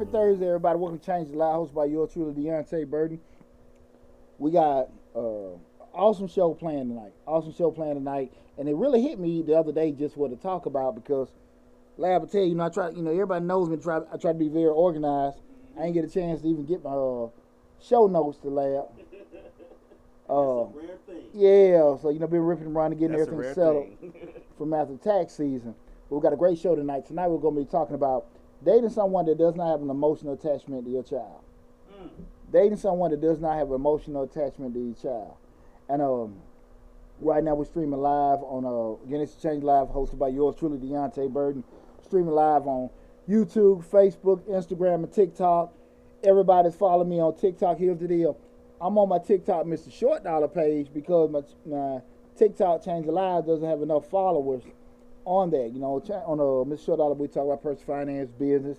Happy Thursday, everybody. Welcome to Change the Live, hosted by yours truly, Deonte Burden. We got awesome show playing tonight. And it really hit me the other day just what to talk about because, Lab, I tell you, I try, everybody knows me. I try to be very organized. I ain't get a chance to even get my show notes to Lab. That's a rare thing. Yeah, so been ripping around and getting That's everything settled from after tax season. But we got a great show tonight. Tonight we're going to be talking about dating someone that does not have an emotional attachment to your child. Dating someone that does not have an emotional attachment to your child. And right now we're streaming live on again, it's Change Live, hosted by yours truly, Deonte Burden. Streaming live on YouTube, Facebook, Instagram, and TikTok. Everybody's following me on TikTok. Here's the deal. I'm on my TikTok Mr. Short Dollar page because my TikTok Change the Live doesn't have enough followers on that. On Mr. Short Dollar we talk about personal finance, business,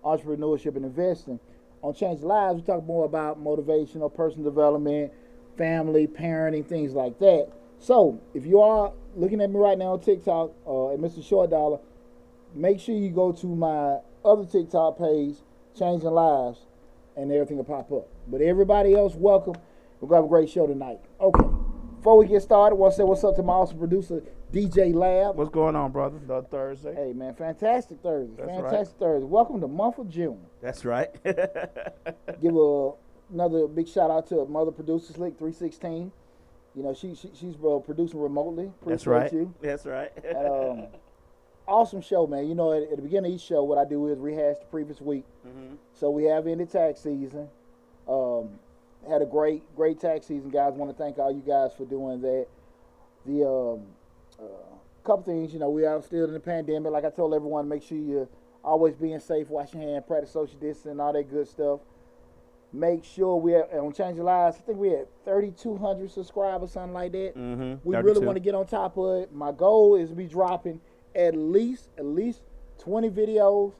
entrepreneurship, and investing. On Change the Lives we talk more about motivational, personal development, family, parenting, things like that. So if you are looking at me right now on TikTok at Mr. Short Dollar, make sure you go to my other TikTok page, Changing Lives, and everything will pop up. But everybody else, welcome. We're going to have a great show tonight. Okay, before we get started, I want to say what's up to my awesome producer, DJ Lab. What's going on, brother? Another Thursday. Hey, man, fantastic Thursday. That's fantastic Thursday. Welcome to the month of June. That's right. Give another big shout out to Mother Producer Slick 316. She's producing remotely. Appreciate That's right. you. That's right. And, awesome show, man. At the beginning of each show, what I do is rehash the previous week. Mm-hmm. So we have ended tax season. Had a great tax season, guys. Want to thank all you guys for doing that. The couple things, we are still in the pandemic. Like I told everyone, make sure you're always being safe, wash your hands, practice social distancing, all that good stuff. Make sure we have on Change Your Lives. I think we had 3,200 subscribers, something like that. Mm-hmm. We 32. really want to get on top of it. My goal is to be dropping at least 20 videos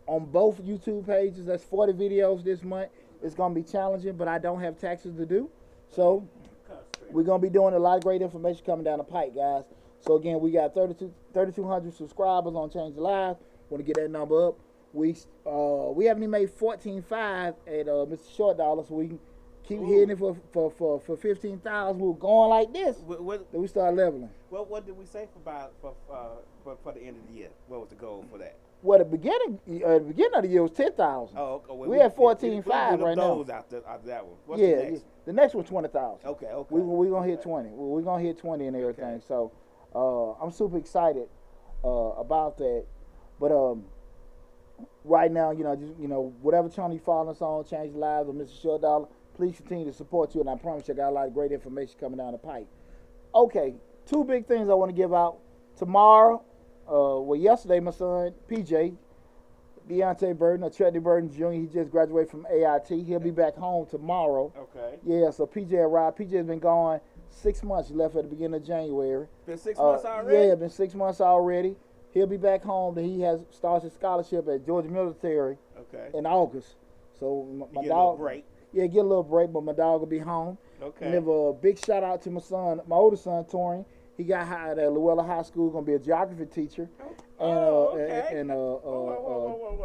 on both YouTube pages. That's 40 videos this month. It's going to be challenging, but I don't have taxes to do. So we're going to be doing a lot of great information coming down the pike, guys. So again, we got 3,200 subscribers on Change Your Lives. Want to get that number up. We haven't even made 14.5 at Mr. Short Dollar, so we can keep hitting it for 15,000. We're going like this. Then we start leveling. Well, what did we say for the end of the year? What was the goal for that? Well, the beginning of the year was 10,000. Oh, okay. Well, we had 14.5 right now. After that one. What's yeah, the next? The next one's 20,000. Okay. We're gonna hit 20. We're gonna hit 20 and everything. Okay. So I'm super excited about that. But right now, whatever channel you follow us on, Change the Lives of Mr. Short Dollar, please continue to support you, and I promise you I got a lot of great information coming down the pipe. Okay, two big things I want to give out. Tomorrow, yesterday, my son, PJ, Deonte Burden, Deonte Burden Jr., he just graduated from AIT. He'll be back home tomorrow. Okay. Yeah, so PJ arrived. PJ has been gone 6 months. He left at the beginning of January. Been 6 months already? Yeah, been 6 months already. He'll be back home. Then he starts his scholarship at Georgia Military in August. So my dog, get a little break. Yeah, get a little break, but my dog will be home. Okay. And give a big shout out to my son, my older son, Torian. He got hired at Luella High School, gonna be a geography teacher. Okay. Whoa.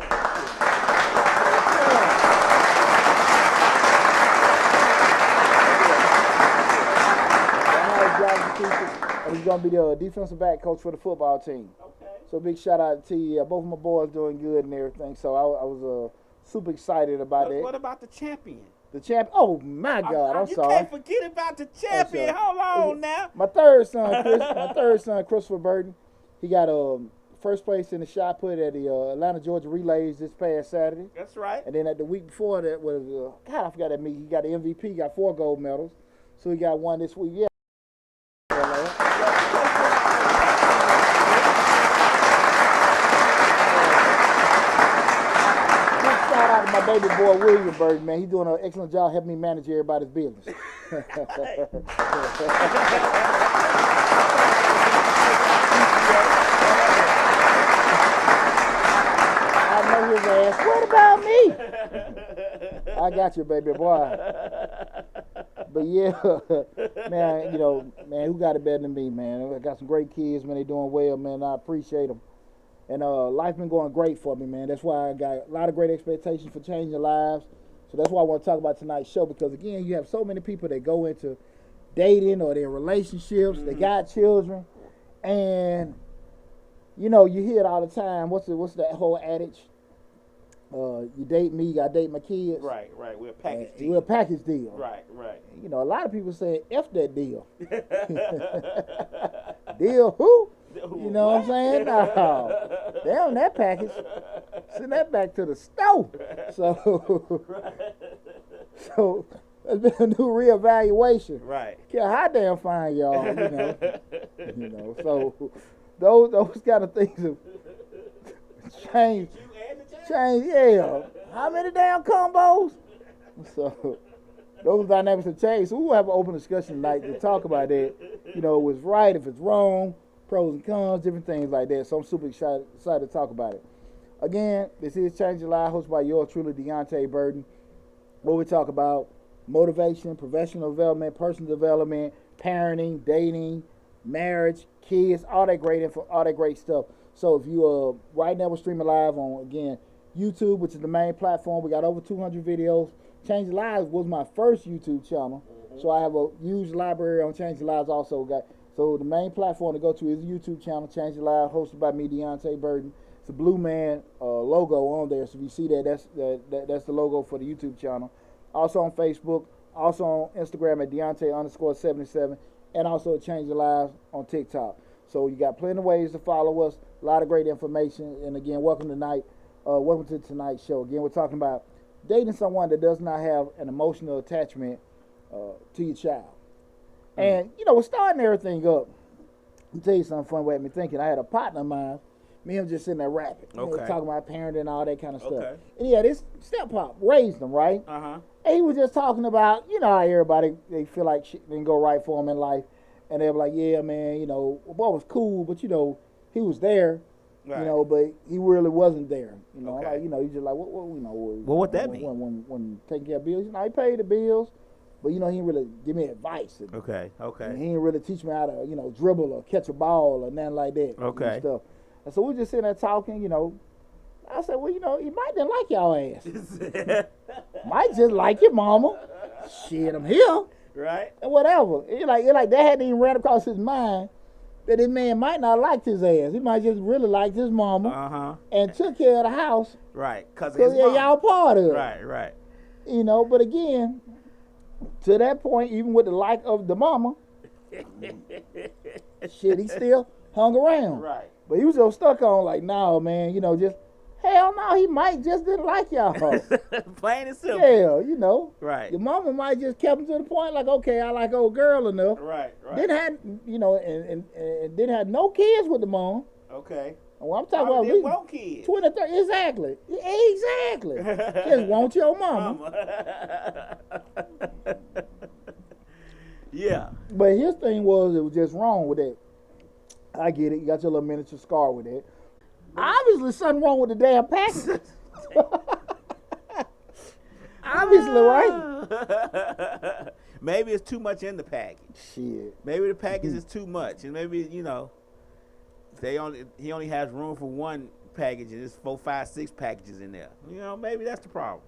Geography teacher. And he's going to be the defensive back coach for the football team. Okay. So big shout out to you. Both of my boys doing good and everything. So I was super excited about that. What about the champion? The champion? Oh, my God. I'm sorry. You can't forget about the champion. Hold on now. My third son, Christopher Burden, he got first place in the shot put at the Atlanta, Georgia Relays this past Saturday. That's right. And then at the week before that was, I forgot that meet. He got the MVP, got 4 gold medals. So he got one this week. Yeah. My baby boy William Burden, man, he's doing an excellent job helping me manage everybody's business. I know his ass. What about me? I got you, baby boy. But yeah, man, who got it better than me, man? I got some great kids, man. They doing well, man. I appreciate them. And life been going great for me, man. That's why I got a lot of great expectations for changing lives. So that's why I want to talk about tonight's show, because again, you have so many people that go into dating or their relationships, they got children, and you know, you hear it all the time. What's that whole adage? You date me, I date my kids. Right. We're a package deal. We're a package deal. Right. You know, a lot of people say, F that deal. Deal who? You know what I'm saying? No. Damn that package. Send that back to the store. So there's been a new reevaluation. Right. Care how damn fine y'all, you know. So those kind of things have changed. Yeah. How many damn combos? So those dynamics have changed. So we'll have an open discussion tonight to talk about that. You know, what's right, if it's wrong, pros and cons, different things like that. So I'm super excited to talk about it. Again, this is Change Your Life, hosted by yours truly, Deonte Burden, where we talk about motivation, professional development, personal development, parenting, dating, marriage, kids, all that great info, all that great stuff. So if you right now we're streaming live on, again, YouTube, which is the main platform. We got over 200 videos. Change Your Lives was my first YouTube channel, so I have a huge library on Change Your Lives also. So the main platform to go to is the YouTube channel, Change Your Lives, hosted by me, Deonte Burden. It's a blue man logo on there, so if you see that, that's the logo for the YouTube channel. Also on Facebook, also on Instagram at Deonte_77, and also Change Your Lives on TikTok. So you got plenty of ways to follow us, a lot of great information, and again, welcome to tonight's show. Again, we're talking about dating someone that does not have an emotional attachment to your child. And, you know, we're starting everything up. I'll tell you something fun with me thinking. I had a partner of mine, me and him just sitting there rapping. You know, talking about parenting and all that kind of stuff. And yeah, this step-pop raised him, right? And he was just talking about, you know, how everybody, they feel like shit didn't go right for them in life. And they were like, yeah, man, you know, boy was cool, but, you know, he was there. Right. You know, but he really wasn't there. You know, like, you know, he's just like, what you know. Well, what that mean? When taking care of bills, you know, he paid the bills, but you know, he didn't really give me advice. Okay. And he didn't really teach me how to, you know, dribble or catch a ball or nothing like that. And stuff. And so we just sitting there talking, you know. I said, well, you know, he might not like y'all ass. Might just like your mama. Shit, I'm here. Right. And whatever. It like that hadn't even ran across his mind. That this man might not like his ass. He might just really like his mama and took care of the house. Right, because y'all part of it. Right. You know, but again, to that point, even with the like of the mama, shit, he still hung around. Right. But he was so stuck on like, nah, man, you know, just, hell no, he might just didn't like y'all. Plain and simple. Yeah, you know. Right. Your mama might just kept him to the point like, okay, I like old girl enough. Right. Didn't have, you know, and didn't have no kids with the mom. Okay. And what I'm talking about, we want kids. 20, 30, exactly. Just want your mama. Yeah. But his thing was, it was just wrong with that. I get it. You got your little miniature scar with it. Obviously, something wrong with the damn package. Obviously, right? Maybe it's too much in the package. Shit. Maybe the package is too much, and maybe, you know, he only has room for one package, and there's 4, 5, 6 packages in there. You know, maybe that's the problem.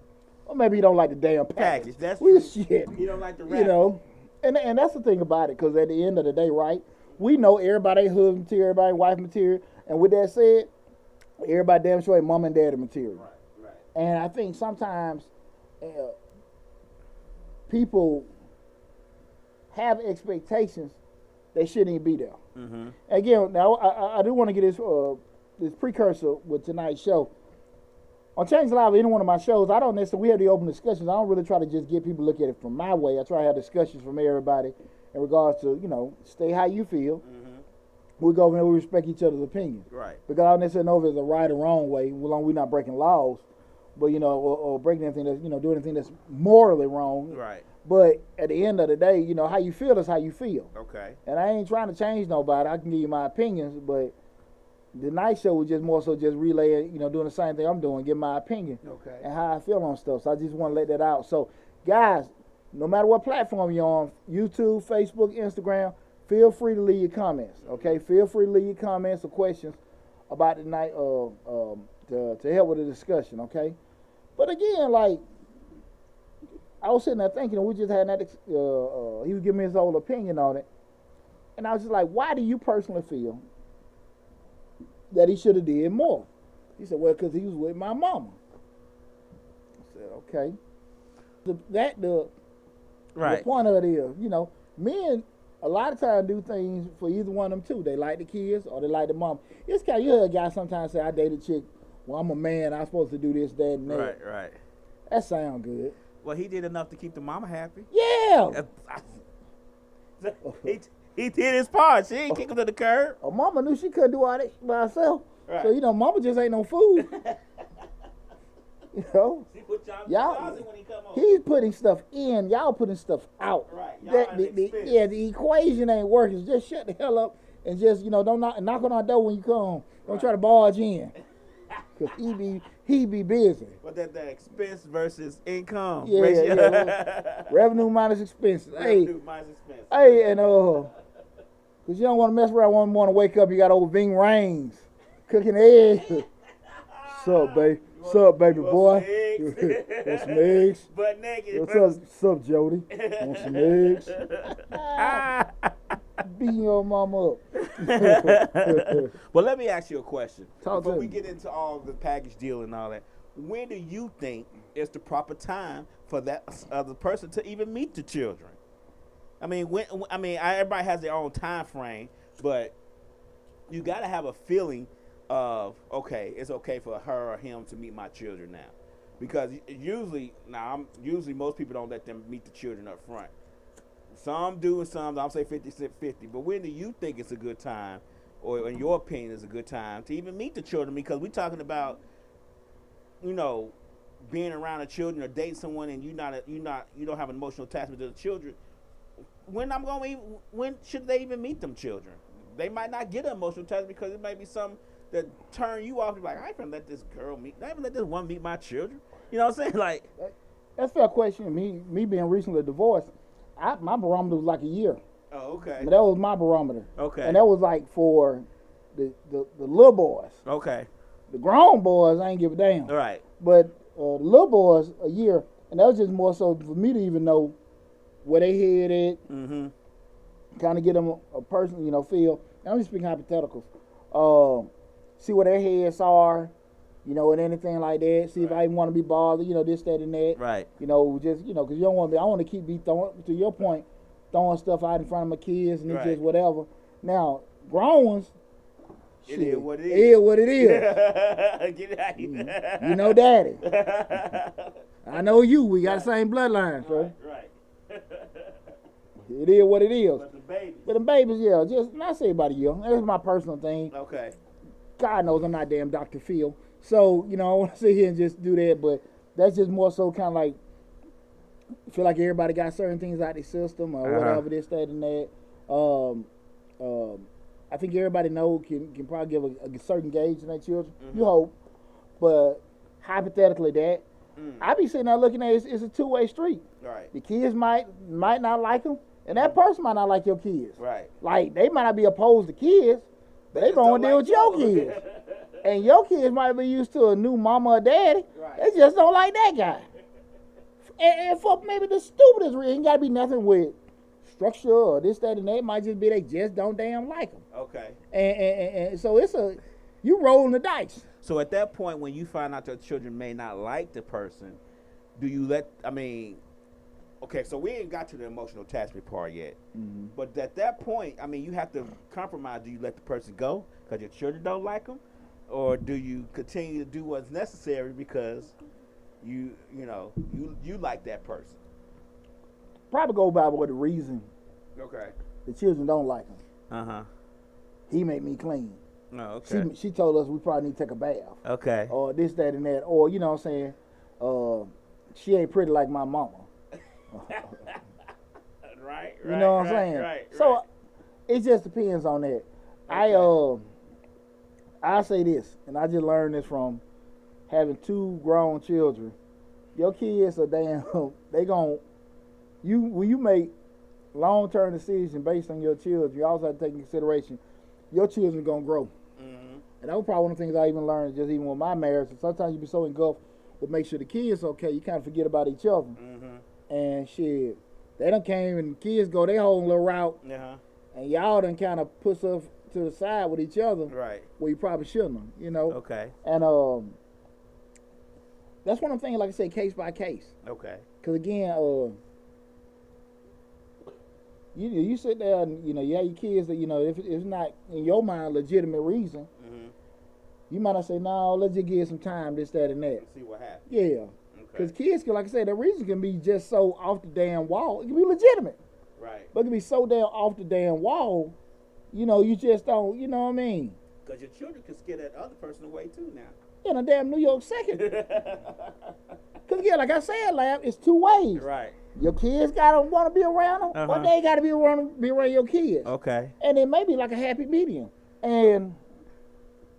Or maybe he don't like the damn package. That's true. Shit. He don't like the wrap. You know, and that's the thing about it, because at the end of the day, right, we know everybody husband material, everybody wife material, and with that said, everybody damn sure ain't mom and daddy material. Right. And I think sometimes people have expectations that shouldn't even be there. Again, now I do want to get this precursor with tonight's show. On Change Live, any one of my shows, I don't necessarily, we have the open discussions. I don't really try to just get people to look at it from my way. I try to have discussions from everybody in regards to, you know, stay how you feel. We go over there, we respect each other's opinions. Right. Because I don't necessarily know if it's a right or wrong way, as long as we're not breaking laws, but, you know, or breaking anything that's, you know, doing anything that's morally wrong. Right. But at the end of the day, you know, how you feel is how you feel. Okay. And I ain't trying to change nobody. I can give you my opinions, but the night show was just more so just relaying, you know, doing the same thing I'm doing, give my opinion. Okay. And how I feel on stuff. So I just want to let that out. So, guys, no matter what platform you're on, YouTube, Facebook, Instagram, feel free to leave your comments, okay? Feel free to leave your comments or questions about tonight to help with the discussion, okay? But again, like, I was sitting there thinking, we just had that, he was giving me his whole opinion on it. And I was just like, why do you personally feel that he should have did more? He said, well, because he was with my mama. I said, okay. The point of it is, you know, men a lot of times do things for either one of them too. They like the kids or they like the mom. It's kind of, you hear a guy sometimes say, I dated a chick, well, I'm a man, I'm supposed to do this, that, and that. Right. That sound good. Well, he did enough to keep the mama happy. Yeah. He did his part. She ain't kick him to the curb. Oh, mama knew she couldn't do all that by herself. Right. So, you know, mama just ain't no fool. You know? He put y'all in the closet when he come home. He's putting stuff in. Y'all putting stuff out. Right. The equation ain't working. Just shut the hell up and just, you know, don't knock on our door when you come home. Don't try to barge in. Because he be busy. What that expense versus income ratio? Yeah. Revenue minus expenses. Revenue minus expenses. Hey, and because you don't want to mess around. Want to wake up, you got old Ving Raines cooking eggs. Sup, baby? Sup, baby boy? Want some eggs? Butt naked. What's up, Jody? Want some eggs? Beating your mama up. Well, let me ask you a question. Before we get into all the package deal and all that, when do you think is the proper time for that other person to even meet the children? I mean, everybody has their own time frame, but you got to have a feeling of, okay, it's okay for her or him to meet my children now. Because usually most people don't let them meet the children up front. Some do and some don't. I'll say 50-50. But when do you think it's a good time, or in your opinion is a good time, to even meet the children? Because we're talking about, you know, being around the children or dating someone and you don't have an emotional attachment to the children. When should they even meet them children? They might not get an emotional attachment because it might be something that turn you off. You're like, I ain't gonna let this girl meet. I ain't gonna let this one meet my children. You know what I'm saying? Like, that's a fair question. Me being recently divorced, my barometer was like a year. Oh, okay. But that was my barometer. Okay. And that was like for the little boys. Okay. The grown boys, I ain't give a damn. All right. But the little boys, a year, and that was just more so for me to even know where they head at. Mm-hmm. Kind of get them a person, you know, feel. I'm just speaking hypotheticals. See where their heads are, you know, and anything like that. See if I even want to be bothered, you know, this, that, and that. Right. You know, just, you know, because you don't want to be, I want to keep throwing, to your point, throwing stuff out in front of my kids and it's just whatever. Now, grown ones, it is what it is. It is what it is. Get it out. You know daddy. I know you. We got the same bloodline, so. Right. It is what it is. But the babies, yeah, just not say about a year. That's my personal thing. Okay. God knows I'm not damn Dr. Phil. So, you know, I want to sit here and just do that, but that's just more so kind of like, I feel like everybody got certain things out their system or whatever, this, that, and that. I think everybody can probably give a certain gauge to their children. Mm-hmm. You hope. But hypothetically I be sitting there looking at it's a two-way street. Right. The kids might not like them, and that person might not like your kids. Right. Like, they might not be opposed to kids, but they gonna deal with your kids. And your kids might be used to a new mama or daddy. Right. They just don't like that guy. And for maybe the stupidest reason, it gotta be nothing with structure or this, that, and that. It might just be they just don't damn like them. Okay. And so you rolling the dice. So at that point, when you find out your children may not like the person, do you okay, so we ain't got to the emotional attachment part yet. Mm-hmm. But at that point, I mean, you have to compromise. Do you let the person go because your children don't like them? Or do you continue to do what's necessary because you like that person? Probably go by what the reason. Okay. The children don't like him. Uh-huh. He made me clean. Oh, okay. She told us we probably need to take a bath. Okay. Or this, that, and that. Or, you know what I'm saying, she ain't pretty like my mama. Right. You know what I'm saying? Right. So it just depends on that. Okay. I say this, and I just learned this from having 2 grown children. Your kids are when you make long-term decisions based on your children, you also have to take into consideration your children are going to grow. Mm-hmm. And that was probably one of the things I even learned just even with my marriage. And sometimes you be so engulfed with make sure the kids okay, you kind of forget about each other. Mm-hmm. And shit, they done came and kids go their whole little route. Uh-huh. And y'all done kind of put stuff to the side with each other. Right. Where you probably shouldn't have, you know. Okay. And that's one of the things, like I say, case by case. Okay. Because again, you sit there and you have your kids that if it's not in your mind legitimate reason, mm-hmm. you might not say no. Let's just give some time, this, that, and that. Let's see what happens. Yeah. Because kids can, like I said, the reason can be just so off the damn wall. It can be legitimate. Right. But it can be so damn off the damn wall. You just don't. You know what I mean? Because your children can scare that other person away too now. In a damn New York second. Because again, like I said, Lab, it's two ways. Right. Your kids gotta want to be around them, uh-huh. or they gotta be around your kids. Okay. And it may be like a happy medium. And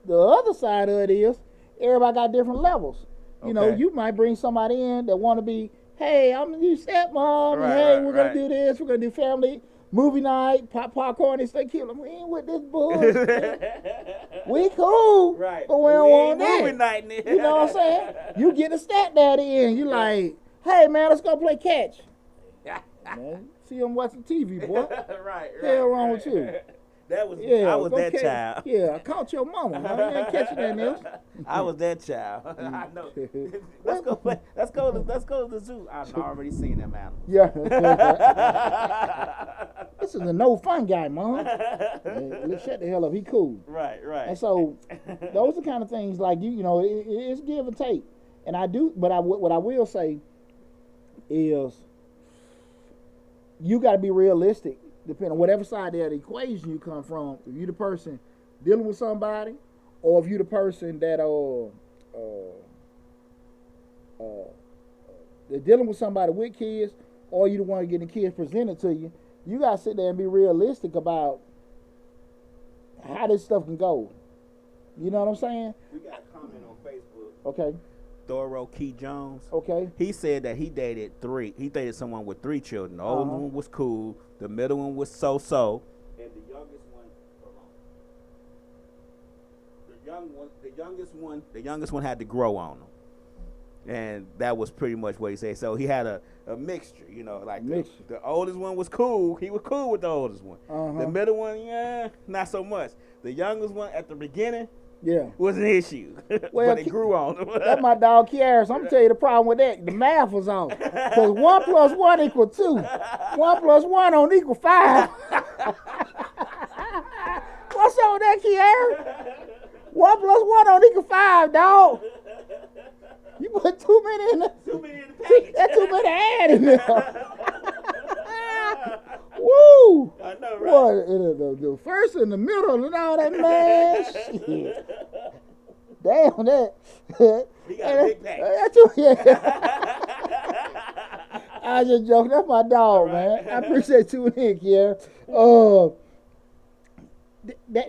the other side of it is everybody got different levels. Okay. You might bring somebody in that want to be, hey, I'm your stepmom. Right, hey, we're gonna do this. We're gonna do family movie night, popcorn and stay kill them. We ain't with this bullshit. We cool, right? But we don't want that. Movie night, nigga. You know what I'm saying? You get a stepdaddy in. You like, hey man, let's go play catch. Man, see him watching TV, boy. Right. Hell wrong with you? I was that child. Yeah, I caught your mama. Man. You ain't catching that else. I was that child. I know. Let's go play. Let's go to the zoo. I've already seen them animals. Yeah. This is a no fun guy, Mom. Let's shut the hell up. He cool. Right. And so those are the kind of things like it's give and take. And I do, but what I will say is you got to be realistic. Depending on whatever side of the equation you come from, if you the person dealing with somebody, or if you the person that they're dealing with somebody with kids, or you the one getting kids presented to you, you gotta sit there and be realistic about how this stuff can go. You know what I'm saying? We got a comment on Facebook. Okay. Thorough Key Jones. Okay. He said that he dated someone with 3 children. The oldest one was cool. The middle one was so-so. And the youngest one, the youngest one had to grow on him. And that was pretty much what he said. So he had a mixture, like the oldest one was cool. He was cool with the oldest one. Uh-huh. The middle one, not so much. The youngest one at the beginning, was an issue. Well, but it grew on him. That's my dog Kiaris. I'm gonna tell you the problem with that. The math was off. Because 1 plus 1 equal 2. 1 plus 1 don't equal 5. What's up with that, Kiaris? 1 plus 1 don't equal 5, dog. You put too many in the package. That's too many add in there. Woo! I know, right? What, the first and the middle and all that, man. Shit. Damn, that. He got a big pack. I was just joking. That's my dog, right. Man. I appreciate you, Nick,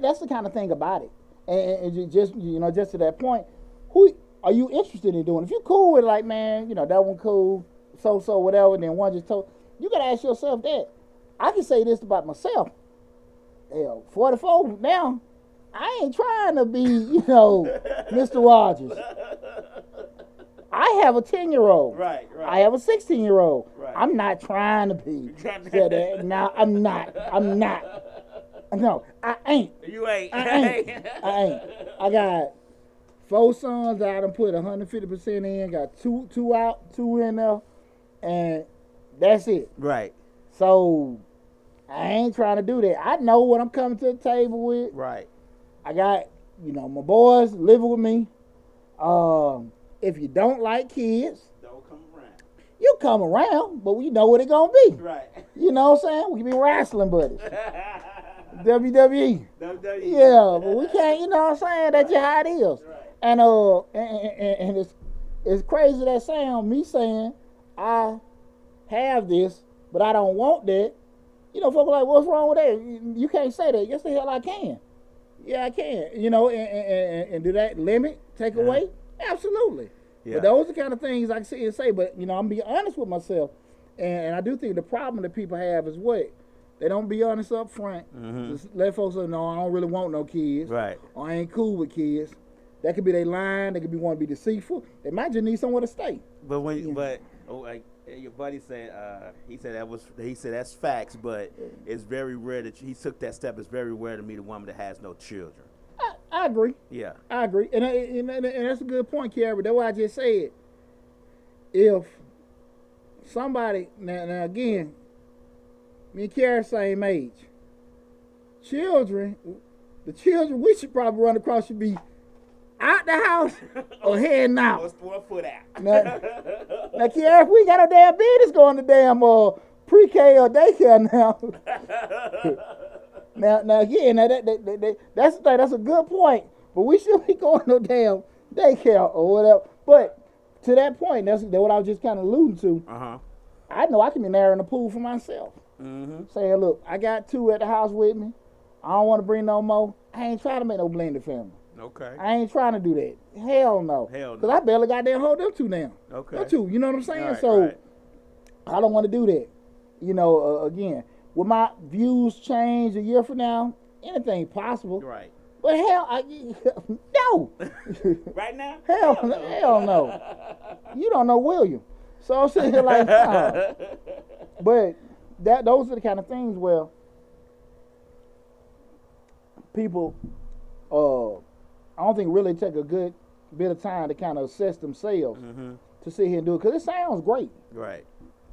that's the kind of thing about it. And just to that point, who are you interested in doing? If you're cool with it, like, man, that one cool, so whatever, and then one just told, you got to ask yourself that. I can say this about myself. Hell, 44 now, I ain't trying to be, Mr. Rogers. I have a 10-year-old. Right. I have a 16-year-old. Right. I'm not trying to be. No, I'm not. No, I ain't. You ain't. I ain't. I got 4 sons that I done put 150% in. Got two out, 2 in there, and that's it. Right. So I ain't trying to do that. I know what I'm coming to the table with. Right. I got, my boys living with me. If you don't like kids, don't come around. You come around, but we know what it gonna be. Right. You know what I'm saying? We can be wrestling buddies. WWE. Yeah, but we can't, you know what I'm saying? That's just how it is. Right. And it's crazy that sound, me saying I have this, but I don't want that. Folks are like, what's wrong with that? You can't say that. Yes, the hell I can. Yeah, I can. And do that limit, take away? Absolutely. Yeah. But those are the kind of things I can see and say. But, I'm being honest with myself. And I do think the problem that people have is what? They don't be honest up front. Just let folks know, no, I don't really want no kids. Right. Or I ain't cool with kids. That could be they lying. They could be want to be deceitful. They might just need somewhere to stay. But like your buddy said, he said that's facts, but it's very rare that he took that step. It's very rare to meet a woman that has no children. I agree. Yeah. I agree. And that's a good point, Kiara. That's what I just said. If somebody, now again, me and Kiara same age. The children we should probably run across should be out the house or heading out. Or 1 foot out. Now Kiara, if we got a damn business going to damn pre-K or daycare now. Now again, that's the thing. That's a good point. But we shouldn't be going no damn daycare or whatever. But to that point, that's what I was just kind of alluding to. I know I can be narrowing the pool for myself. Saying, look, I got 2 at the house with me. I don't want to bring no more. I ain't trying to make no blended family. Okay. I ain't trying to do that. Hell no. Because I barely got there hold them 2 now. Okay. Them 2, you know what I'm saying? Right, so right. I don't want to do that. You know, again, will my views change a year from now? Anything possible. Right. But hell, no. Right now? Hell no. You don't know William. So I'm sitting here like, no. But those are the kind of things where people, I don't think really take a good bit of time to kind of assess themselves to sit here and do it. Because it sounds great. Right.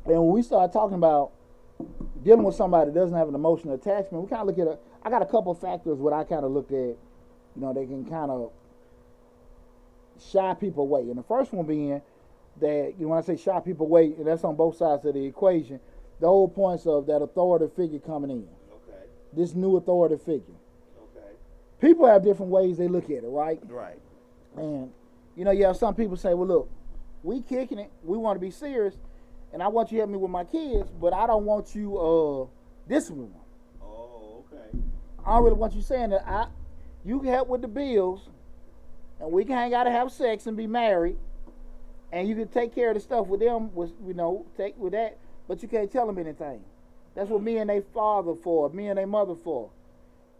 And when we start talking about dealing with somebody that doesn't have an emotional attachment, we kind of look at I got a couple factors what I kind of looked at, you know, they can kind of shy people away. And the first one being that, you know, when I say shy people away, and that's on both sides of the equation, the whole points of that authoritative figure coming in. Okay. This new authoritative figure. Okay. People have different ways they look at it, right? Right. And, you know, you have some people say, well, look, we kicking it, we want to be serious, and I want you to help me with my kids, but I don't want you disciplining them. Oh, okay. I don't really want you saying that you can help with the bills, and we can hang out and have sex and be married, and you can take care of the stuff with them, take with that, but you can't tell them anything. That's what me and they father for, me and they mother for.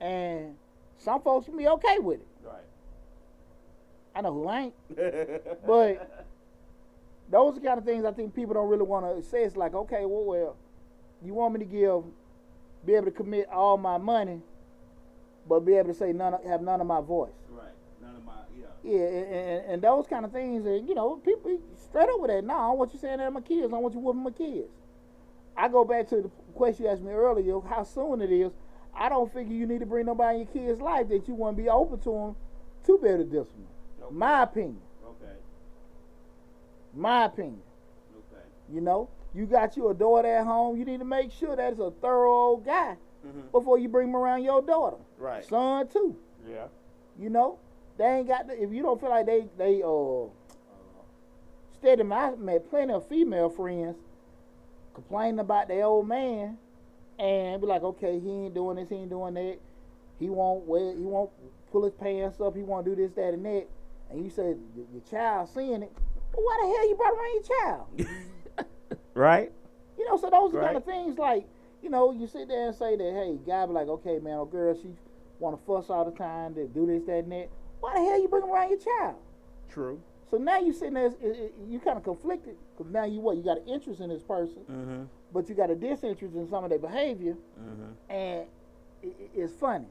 And some folks can be okay with it. Right. I know who ain't. But those are the kind of things I think people don't really want to say. It's like, okay, well, you want me to be able to commit all my money, but be able to say have none of my voice. Right. None of my, yeah, and those kind of things, and you know, people straight over that. No, I don't want you saying that to my kids. I don't want you whooping my kids. I go back to the question you asked me earlier, how soon it is. I don't figure you need to bring nobody in your kid's life that you want to be open to them to be able to discipline. Okay. My opinion. Okay. My opinion. Okay. You know, you got you a daughter at home. You need to make sure that it's a thorough old guy before you bring him around your daughter. Right. Son too. Yeah. You know, they ain't got. If you don't feel like they steady. I met plenty of female friends complaining about their old man, and be like, okay, he ain't doing this, he ain't doing that. He won't pull his pants up. He won't do this, that, and that. And you say your child seeing it. Well, why the hell you brought around your child? Right. You know, so those are kind of things like, you know, you sit there and say that, hey, guy be like, okay, man, a girl, she want to fuss all the time, to do this, that, and that. Why the hell you bring around your child? True. So now you sitting there, you kind of conflicted, because now you got an interest in this person, but you got a disinterest in some of their behavior, and it's funny.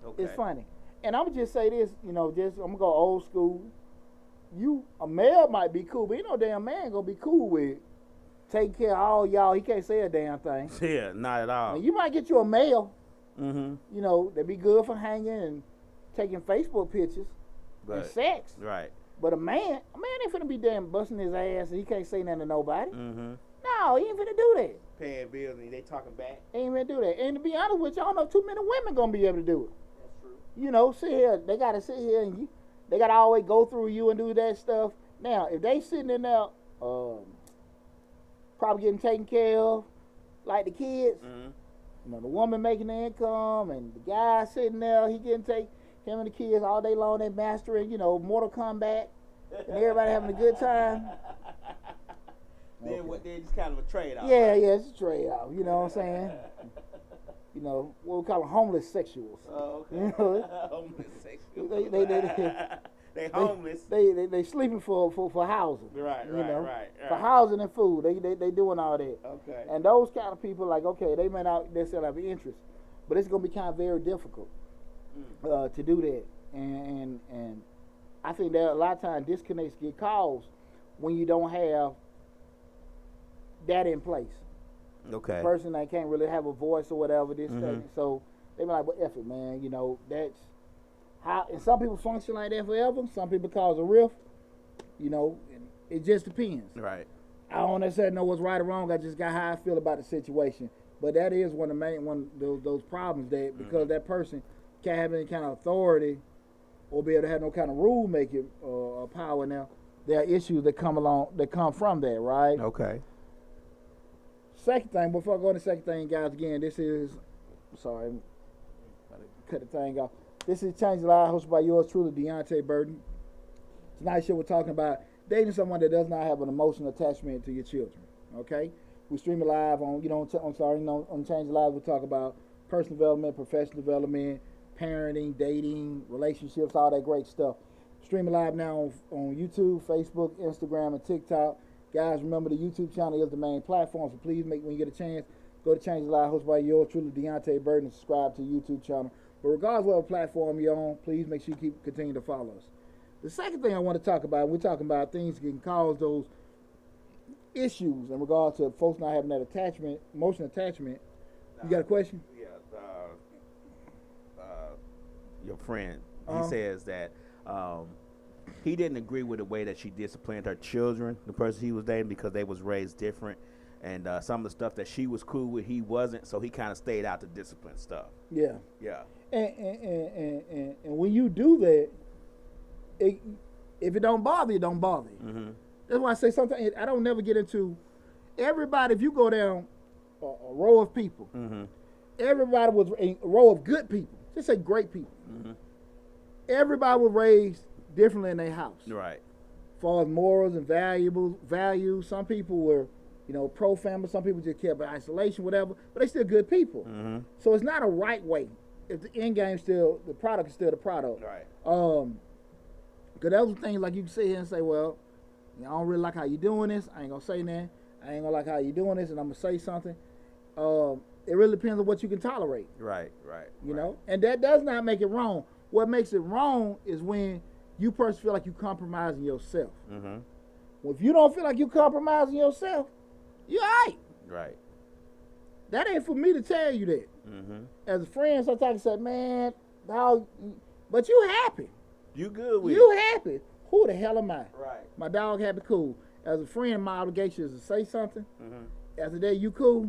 Okay. It's funny. And I'm going to just say this, you know, I'm going to go old school. A male might be cool, but you know damn man going to be cool with taking care of all y'all. He can't say a damn thing. Yeah, not at all. Now, you might get you a male, you know, that be good for hanging and taking Facebook pictures and sex. Right. But a man ain't finna be damn busting his ass and he can't say nothing to nobody. No, he ain't finna do that. Paying bills and they talking back. He ain't finna do that. And to be honest with you, I don't know too many women gonna be able to do it. That's true. You know, they gotta sit here and they gotta always go through you and do that stuff. Now, if they sitting in there, probably getting taken care of, like the kids, you know, the woman making the income and the guy sitting there, he getting him and the kids all day long, they mastering, you know, Mortal Kombat, and everybody having a good time. Then it's kind of a trade-off. Yeah, right? Yeah, it's a trade-off, you know what I'm saying? what we call them homeless sexuals. Oh, okay. You know, Homeless sexuals. They homeless. They sleeping for housing. Right. For housing and food. They doing all that. Okay. And those kind of people, like, okay, they may not necessarily have an interest, but it's gonna be kind of very difficult to do that. And I think that a lot of times disconnects get caused when you don't have that in place. Okay. The person that can't really have a voice or whatever, so they be like, well, F it, man, that's how, and some people function like that forever, some people cause a rift, it just depends. Right. I don't necessarily know what's right or wrong, I just got how I feel about the situation, but that is one of those problems, that because that person can't have any kind of authority or be able to have no kind of rule making power now, there are issues that come from that, right? Okay. Second thing, before I go to the second thing, guys, again, cut the thing off. This is Change the Life, hosted by yours truly, Deonte Burden. Tonight's show, we're talking about dating someone that does not have an emotional attachment to your children, okay? We stream it live on, on Change the Life, we'll talk about personal development, professional development, parenting, dating, relationships, all that great stuff. Stream it live now on YouTube, Facebook, Instagram, and TikTok. Guys, remember the YouTube channel is the main platform, so please when you get a chance, go to Change the Life, hosted by yours truly, Deonte Burden, and subscribe to the YouTube channel. But regardless of what platform you're on, please make sure you continue to follow us. The second thing I want to talk about, we're talking about things that can cause those issues in regard to folks not having that attachment, emotional attachment. You got a question? Yeah. Your friend, he says that he didn't agree with the way that she disciplined her children, the person he was dating, because they was raised different, and some of the stuff that she was cool with, he wasn't, so he kind of stayed out the discipline stuff. Yeah. Yeah. And when you do that, if it don't bother you, it don't bother you. Mm-hmm. That's why I say sometimes I don't never get into everybody. If you go down a row of people, everybody was a row of good people. Just say great people. Everybody was raised differently in their house. Right. As far as morals and values, some people were, pro-family. Some people just care about isolation, whatever. But they still good people. So it's not a right way. If the end game the product is still the product. Right. Because those things like you can sit here and say, well, I don't really like how you doing this. I ain't gonna say that. I ain't gonna like how you doing this, and I'm gonna say something. It really depends on what you can tolerate. Right. You know, and that does not make it wrong. What makes it wrong is when you personally feel like you compromising yourself. Well, if you don't feel like you compromising yourself, you're all right. Right. That ain't for me to tell you that. As a friend, sometimes I say, man, dog, but you happy. You good with You happy. Who the hell am I? Right. My dog happy, cool. As a friend, my obligation is to say something. After that, you cool,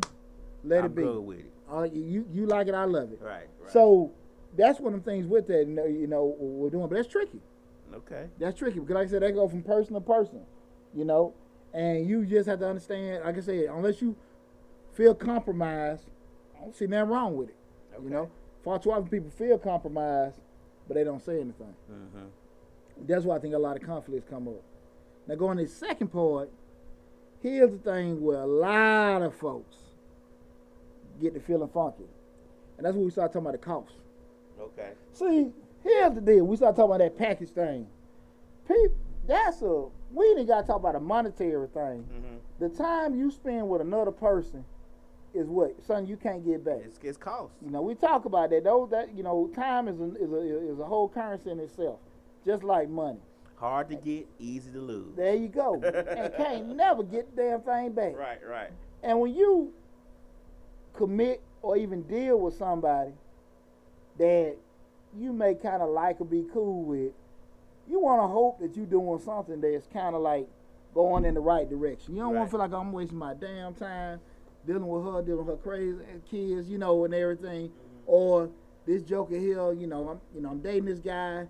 let it be. I'm good with it. You like it, I love it. Right. So that's one of the things with that, we're doing. But that's tricky. Okay. That's tricky because, like I said, they go from person to person, and you just have to understand. Like I said, unless you feel compromised, I don't see nothing wrong with it. Okay. Far too often people feel compromised, but they don't say anything. That's why I think a lot of conflicts come up. Now, going to the second part, here's the thing where a lot of folks get to feeling funky, and that's when we start talking about the cost. Okay. See, here's the deal. We start talking about that package thing. We ain't got to talk about a monetary thing. The time you spend with another person is something you can't get back. It's cost. We talk about that. Time is a whole currency in itself, just like money. Hard to get, easy to lose. There you go. And can't never get the damn thing back. Right. And when you commit or even deal with somebody that you may kind of like or be cool with, you want to hope that you're doing something that's kind of like going in the right direction. You don't want to feel like I'm wasting my damn time dealing with her crazy kids, and everything. Or this joker here, I'm dating this guy.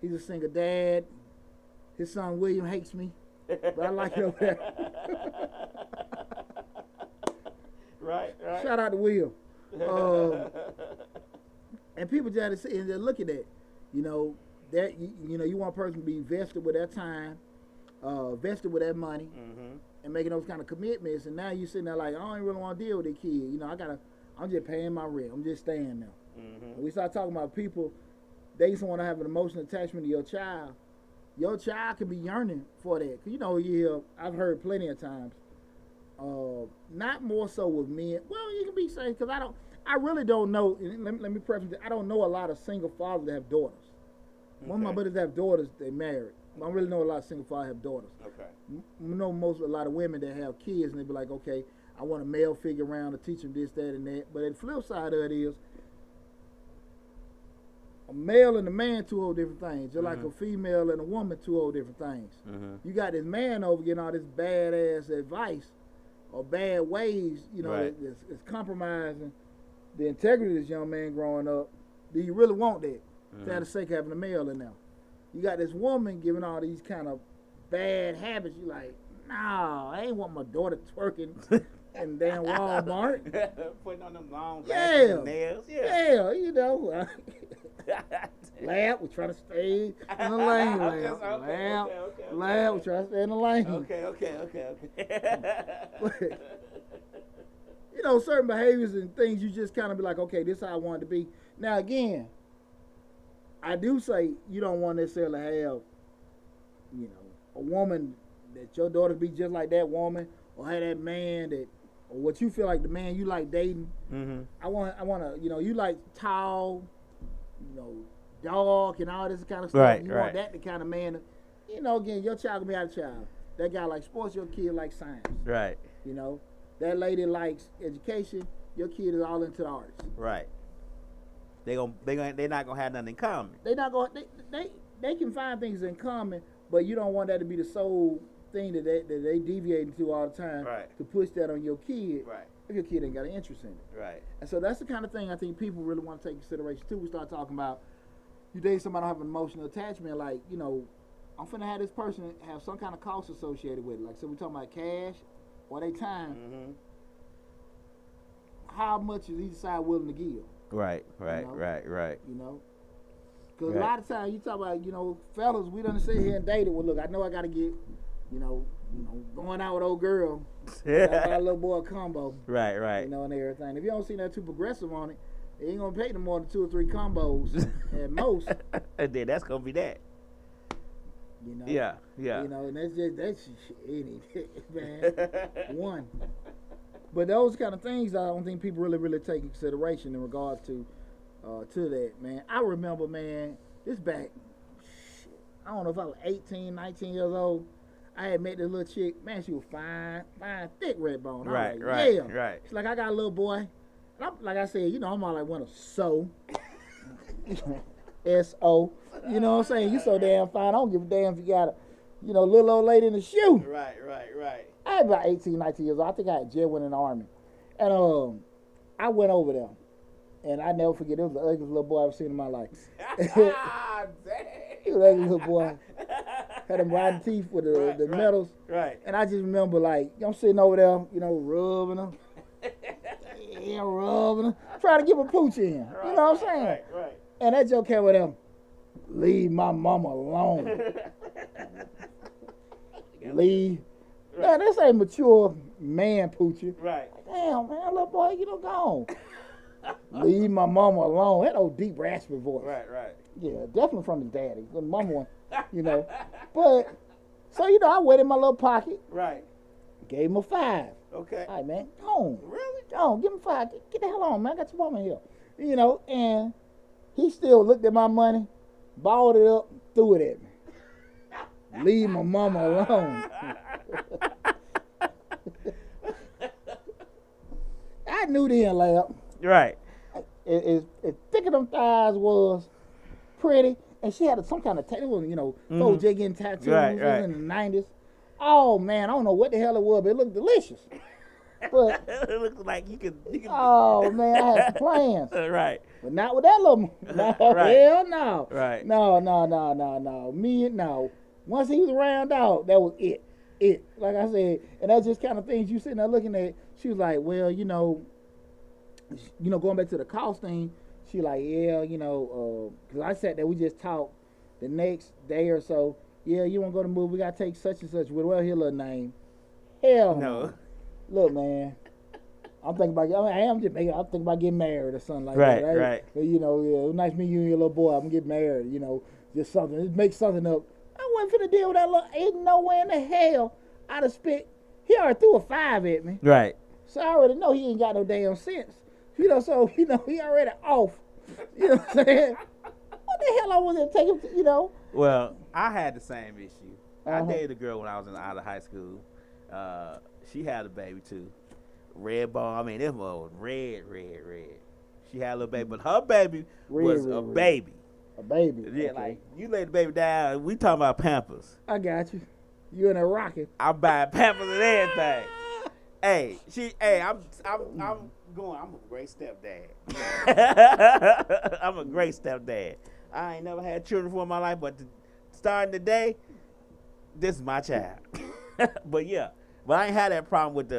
He's a single dad. His son William hates me, but I like it over there. Right. Shout out to Will. And people just have to sit and just look at that. That you want a person to be vested with their time, vested with their money, and making those kind of commitments. And now you're sitting there like, I don't even really want to deal with that kid. I I'm just paying my rent. I'm just staying there. Mm-hmm. When we start talking about people, they just want to have an emotional attachment to your child. Your child can be yearning for that. 'Cause you know, I've heard plenty of times. Not more so with men. Well, you can be saying, because I really don't know. Let me preface it. I don't know a lot of single fathers that have daughters. Okay. One of my brothers have daughters, they married. I don't really know a lot of single fathers have daughters. Okay. I know a lot of women that have kids, and they be like, okay, I want a male figure around to teach them this, that, and that. But the flip side of it is, a male and a man, two whole different things. Just like a female and a woman, two whole different things. Mm-hmm. You got this man over getting all this badass advice or bad ways, you know, right. it's compromising the integrity of this young man growing up. Do you really want that? For the sake of having a male in there. You got this woman giving all these kind of bad habits. You like, nah, I ain't want my daughter twerking in damn Walmart. Putting on them long nails. Yeah, you know. Lab, we try to stay in the lane. Lab, we try to stay in the lane. Okay. You know, certain behaviors and things you just kind of be like, okay, this is how I want it to be. Now, again, I do say you don't want to necessarily have, you know, a woman that your daughter be just like that woman, or have that man that, or what you feel like the man you like dating. Mm-hmm. I want to, you know, you like tall, you know, dark and all this kind of stuff. Right, you want that the kind of man, you know, again, your child gonna be out of child. That guy likes sports, your kid likes science. Right. You know, that lady likes education, your kid is all into the arts. Right. They're not gonna have nothing in common. They can find things in common, but you don't want that to be the sole thing that they deviate into all the time. Right. To push that on your kid. Right. If your kid ain't got an interest in it. Right. And so that's the kind of thing I think people really want to take consideration too. We start talking about you date somebody don't have an emotional attachment, like, you know, I'm finna have this person have some kind of cost associated with it. Like, so we're talking about cash or their time. Mm-hmm. How much is each side willing to give? Right. You know? Right. You know? Because a lot of times you talk about, you know, fellas, we done sit here and dated. Well, look, I know I got to get, you know, going out with old girl. I got a little boy a combo. Right. You know, and everything. If you don't see that too progressive on it, they ain't going to pay no more than 2 or 3 combos at most. And then that's going to be that. You know? Yeah. You know, and that's shit, man. One. But those kind of things, I don't think people really take in consideration in regards to that, man. I remember, man, this back, I don't know if I was 18, 19 years old. I had met this little chick. Man, she was fine, thick red bone. Right. She's like, I got a little boy. And I'm, like I said, you know, I'm all like, want to sew. S-O. You know what I'm saying? You so damn fine. I don't give a damn if you got a, you know, little old lady in the shoe. Right. I had about 18, 19 years old. I think I had just went in the army. And I went over there. And I never forget, it was the ugliest little boy I've ever seen in my life. Dang. He was an ugly little boy. Had them rotten teeth with the metals. Right. And I just remember, like, I'm sitting over there, you know, rubbing them. Rubbing them. Trying to give a pooch in. Right, you know what I'm saying? Right. And that joke came with them. Leave my mama alone. Leave. Right. Man, this ain't mature man poochie. Right. Damn, man, little boy, you don't go on. Leave my mama alone. That old deep raspy voice. Right. Yeah, definitely from his daddy. The mama one, you know. But, so, you know, I went in my little pocket. Right. Gave him a 5. Okay. All right, man, go on. Really? Go on, give him 5. Get the hell on, man. I got your mama here. You know, and he still looked at my money, balled it up, threw it at me. Leave my mama alone. I knew then, lab. Right. As thick as them thighs was, pretty, and she had some kind of tattoo, you know, those getting tattoos in the 90s. Oh, man, I don't know what the hell it was, but it looked delicious. But it looked like you could. Oh, man, I had some plans. Right. But not with that little. No, right. Hell no. Right. No. No. Once he was around, dog, that was it. Like I said, and that's just kind of things you sitting there looking at. She was like, well, you know, going back to the cost thing, she like, yeah, you know, because I sat there, we just talked the next day or so. Yeah, you want to go to the movie? We got to take such and such with, well, hear a little name. Hell no. Look, man, 'cause I sat there, we just talked the next day or so. Yeah, you want to go to the movie? We got to take such and such with, well, hear a little name. Hell no. Look, man, 'cause I sat there, we just talked the next day or so. Yeah, you want to go to the movie? We got to take such and such with, well, hear a little name. Hell no. Look, man. I'm thinking about getting married or something like that. Right. You know, yeah, it was nice meeting you and your little boy. I'm gonna get married. You know, just something. Just make something up. I wasn't finna deal with that little. Ain't nowhere in the hell I'd have spit. He already threw a 5 at me. Right. So I already know he ain't got no damn sense. You know, so he already off. You know what I'm saying? What the hell I was gonna take him to, you know? Well, I had the same issue. Uh-huh. I dated a girl when I was out of high school. She had a baby too. Red ball. I mean, this was red. She had a little baby, but her baby was a baby. A baby. Yeah, okay. like you lay the baby down. We talking about Pampers. I got you. You in there rocking. I'm buying Pampers and everything. I'm a great stepdad. I'm a great stepdad. I ain't never had children before in my life, but starting today, this is my child. But I ain't had that problem with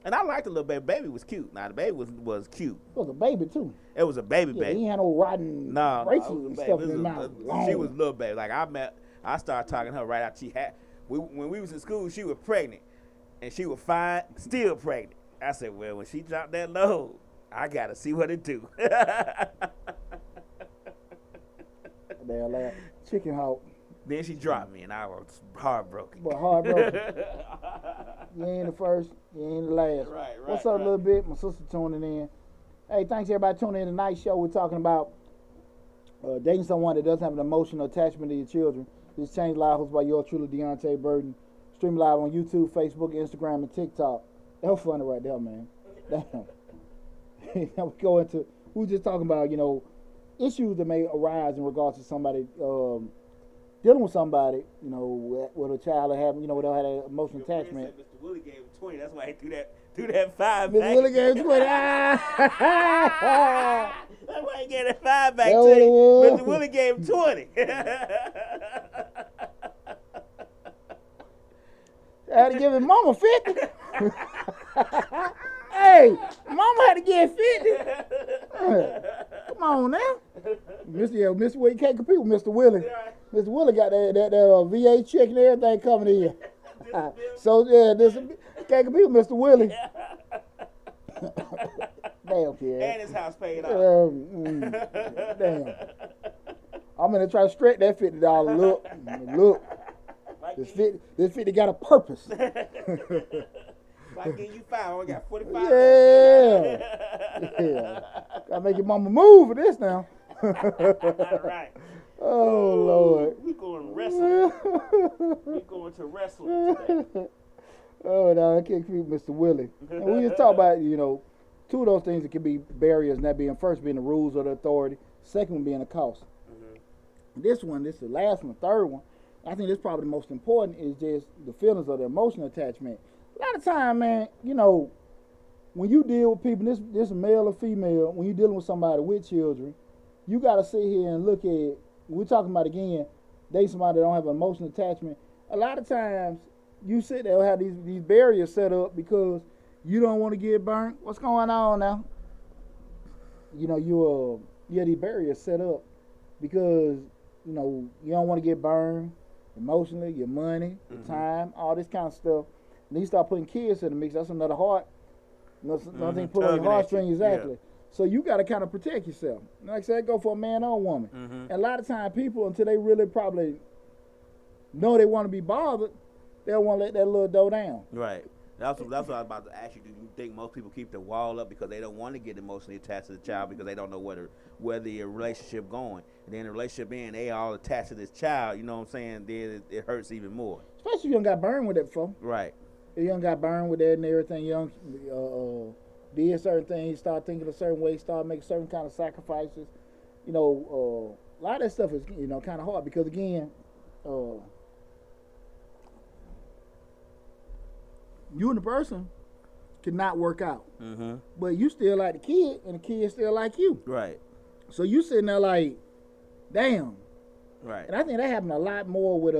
and I liked the little baby. Baby was cute. Now the baby was cute. It was a baby too. It was a baby. He ain't had no rotten braces and stuff in his mouth. She was a little baby. Like I started talking to her right after she had. When we was in school, she was pregnant, and she was fine, still pregnant. I said, well, when she dropped that load, I gotta see what it do. Damn, like chicken hawk. Then she dropped me, and I was heartbroken. But heartbroken. You ain't the first, you ain't the last. Right. What's up, little bit? My sister tuning in. Hey, thanks everybody tuning in tonight's show. We're talking about dating someone that doesn't have an emotional attachment to your children. This Change Live hosted by yours truly, Deonte Burden. Stream live on YouTube, Facebook, Instagram, and TikTok. That was funny right there, man. Damn. Now we go into, we were just talking about, you know, issues that may arise in regards to somebody dealing with somebody, you know, with a child that have, you know, without had an emotional attachment. Mr. Willie gave him 20. That's why he threw that 5 Mr. back. Willie gave him 20. That's why he gave that 5 back to you. Mr. Willie gave him 20. I had to give his mama 50. Hey, mama had to give 50. Come on now. Mr. Willie, you can't compete with Mr. Willie. Mr. Willie got that VA check and everything coming in. So, yeah, can't compete with Mr. Willie. Damn, kid. And his house paid off. Damn. I'm going to try to stretch that $50. Look. This 50 got a purpose. If I give you 5, I only got 45. Yeah. Gotta make your mama move for this now. Right. Oh, Lord. We going wrestling. We going to wrestling today. Oh, no, I can't keep Mr. Willie. And we just talk about, you know, two of those things that can be barriers, and that being first being the rules of the authority, second one being the cost. Mm-hmm. This is the last one, the third one. I think this probably the most important is just the feelings of the emotional attachment. A lot of time, man, you know, when you deal with people, this male or female, when you're dealing with somebody with children, you got to sit here and look at, we're talking about again, dating somebody that don't have an emotional attachment. A lot of times, you sit there and have these barriers set up because you don't want to get burnt. What's going on now? You know, you have these barriers set up because, you know, you don't want to get burned emotionally, your money, your time, all this kind of stuff. And then you start putting kids in the mix. That's another thing put on your heartstrings, exactly. Yeah. So you got to kind of protect yourself. Like I said, go for a man or a woman. Mm-hmm. And a lot of times people, until they really probably know they want to be bothered, they don't want to let that little dough down. Right. That's what I was about to ask you. Do you think most people keep the wall up because they don't want to get emotionally attached to the child because they don't know where the relationship going? And then the relationship in, they all attached to this child, you know what I'm saying? Then it hurts even more. Especially if you don't got burned with it before. Right. If you don't got burned with that and everything, you don't did certain things, start thinking a certain way, start making certain kind of sacrifices. You know, a lot of that stuff is, you know, kind of hard because, again, you and the person cannot work out. Mm-hmm. But you still like the kid, and the kid still like you. Right. So you sitting there like, damn. Right. And I think that happened a lot more with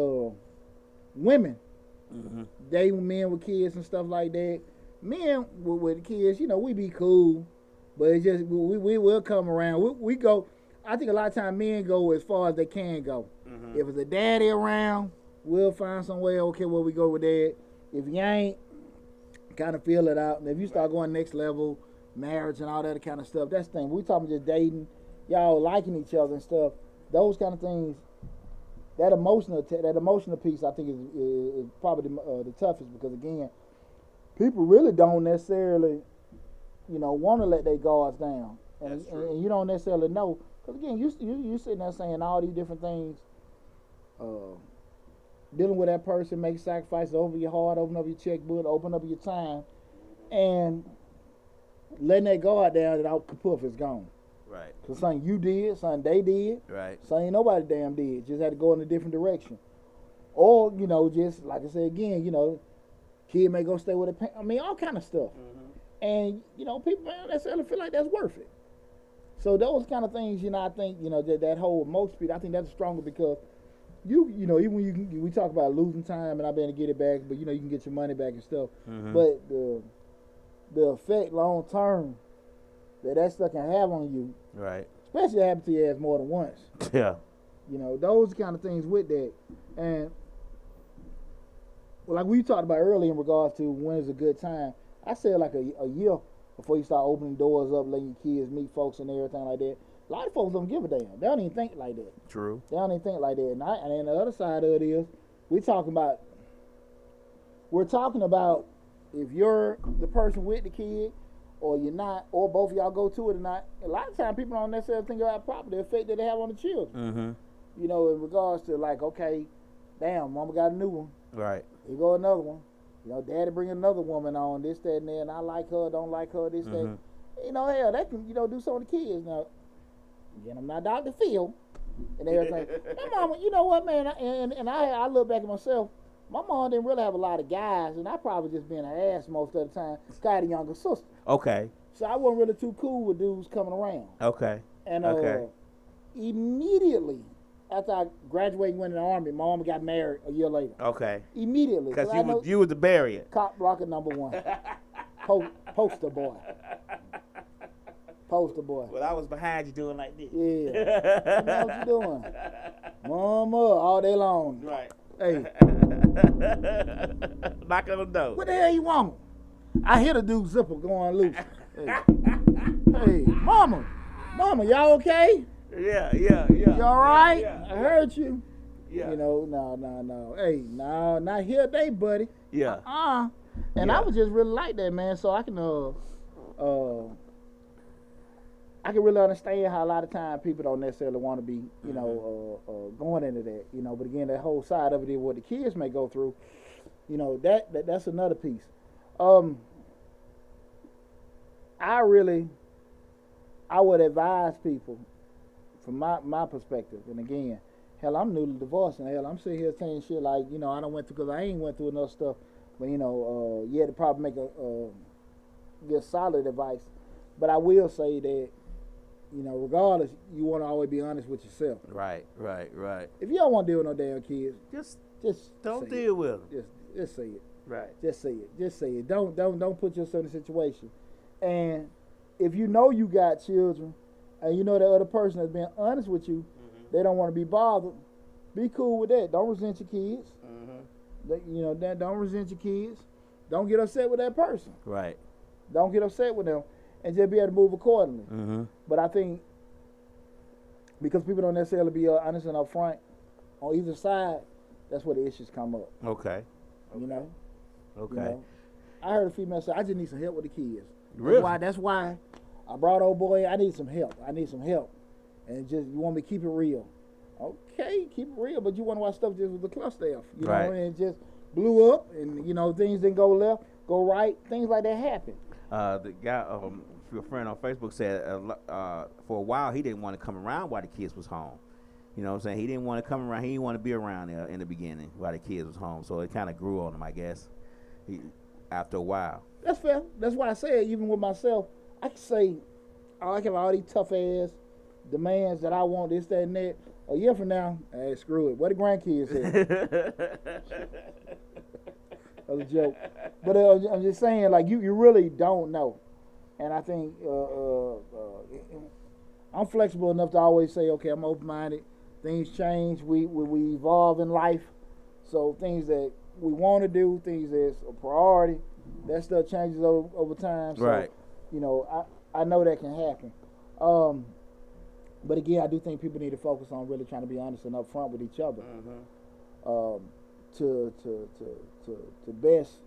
women. Mm-hmm. Dating men with kids and stuff like that. Men with kids, you know, we be cool, but it's just we will come around. We go. I think a lot of times men go as far as they can go. Mm-hmm. If it's a daddy around, we'll find some way. Okay, where we go with that. If you ain't, kind of feel it out. And if you start going next level, marriage and all that kind of stuff, that's the thing. We talking just dating, y'all liking each other and stuff. Those kind of things. That emotional piece, I think, is probably the toughest, because again, people really don't necessarily, want to let their guards down, and you don't necessarily know, because again, you sitting there saying all these different things, dealing with that person, make sacrifices over your heart, open up your checkbook, open up your time, and letting that guard down, and out kapoof, it's gone. Right. So something you did, something they did, right. Something nobody damn did. Just had to go in a different direction. Or, just like I said again, kid may go stay with a parent. I mean, all kind of stuff. Mm-hmm. And, people don't necessarily feel like that's worth it. So those kind of things, I think, that whole emotion speed, I think that's stronger, because even when we talk about losing time and I've been to get it back, but you can get your money back and stuff. Mm-hmm. But the effect long term that stuff can have on you, right? Especially if it happens to your ass more than once. Yeah. Those kind of things with that. And like we talked about earlier in regards to when is a good time, I said like a year before you start opening doors up, letting your kids meet folks and everything like that. A lot of folks don't give a damn. They don't even think like that. True. They don't even think like that. And then the other side of it is, we're talking about if you're the person with the kid, or you're not, or both of y'all go to it or not. A lot of times people don't necessarily think about property, the effect that they have on the children. Mm-hmm. In regards to like, okay, damn, mama got a new one. Right. Here go another one. Daddy bring another woman on, this, that, and that, and I like her, don't like her, this, mm-hmm. that. Hell, that can, do something to kids. Now, again, I'm not Dr. Phil and everything. My mama, you know what, man, and I look back at myself, my mom didn't really have a lot of guys, and I probably just being an ass most of the time. I had a younger sister. Okay. So I wasn't really too cool with dudes coming around. Okay. And immediately after I graduated and went in the Army, my mama got married a year later. Okay. Immediately. Because you was the barrier. Cop blocker number one. Poster boy. Poster boy. Well, I was behind you doing like this. Yeah. What you doing? Mama, all day long. Right. Hey. Knock on the door. What the hell you want? I hear the dude zipper going loose. Hey, mama, y'all okay? Yeah. You all right? Yeah. I heard you. Yeah. No. Hey, no, not here today, buddy. Yeah. And I was just really like that, man. So I can really understand how a lot of times people don't necessarily want to be, going into that, But again, that whole side of it is what the kids may go through. That's another piece. I would advise people from my perspective, and again, hell, I'm newly divorced, and hell, I'm sitting here saying shit like, I don't went through, because I ain't went through enough stuff, but you had to probably make give solid advice. But I will say that, regardless, you want to always be honest with yourself. Right. If you don't want to deal with no damn kids, just don't deal with them. Just say it. Right. Just say it. Don't put yourself in a situation. And if you know you got children, and you know that other person has been honest with you, mm-hmm. they don't want to be bothered, be cool with that. Don't resent your kids. Mm-hmm. Don't resent your kids. Don't get upset with that person. Right. Don't get upset with them, and just be able to move accordingly. Mm-hmm. But I think because people don't necessarily be honest and upfront on either side, that's where the issues come up. Okay. Okay. I heard a female say, "I just need some help with the kids." Really? That's why I brought old boy. I need some help. And just, you want me to keep it real? Okay, keep it real. But you want to watch stuff just with the cluster F, right. And it just blew up, and things didn't go left, go right. Things like that happen. The guy, your friend on Facebook said, for a while he didn't want to come around while the kids was home. You know what I'm saying? He didn't want to come around. He didn't want to be around there in the beginning while the kids was home. So it kind of grew on him, I guess. After a while. That's fair. That's why I said, even with myself, I can say, I have all these tough ass demands that I want, this, that, and that. A year from now, hey, screw it. Where the grandkids at? That was a joke. But I'm just saying, like, you really don't know. And I think I'm flexible enough to always say, okay, I'm open-minded. Things change. We evolve in life. So things that we want to do, things that's a priority, that stuff changes over time. So, right. I know that can happen. But again, I do think people need to focus on really trying to be honest and upfront with each other. To best